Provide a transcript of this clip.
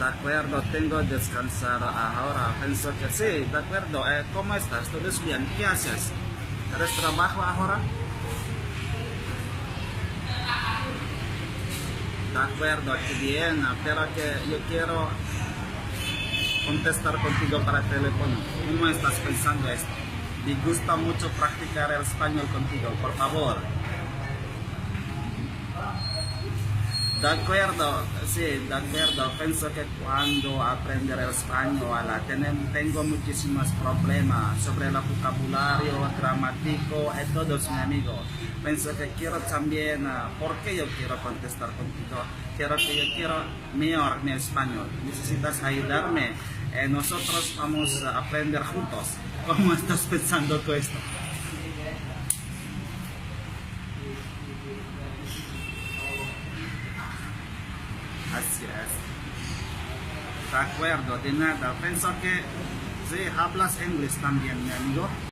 De acuerdo, tengo que descansar ahora. Pienso que sí, de acuerdo. ¿Cómo estás? ¿Todo es bien? ¿Qué haces? ¿Eres trabajo ahora? De acuerdo, qué bien. Pero que yo quiero contestar contigo para teléfono. ¿Cómo estás pensando esto? Me gusta mucho practicar el español contigo, por favor. De acuerdo, sí, de acuerdo. Pienso que cuando aprender el español tengo muchísimos problemas sobre el vocabulario, gramático y todo, mi amigo. Pienso que quiero también, porque yo quiero contestar contigo, quiero mejorar mi español. Necesitas ayudarme. Nosotros vamos a aprender juntos. ¿Cómo estás pensando tú esto? Así es. De acuerdo, de nada. Pienso que sí, hablas inglés también, mi amigo.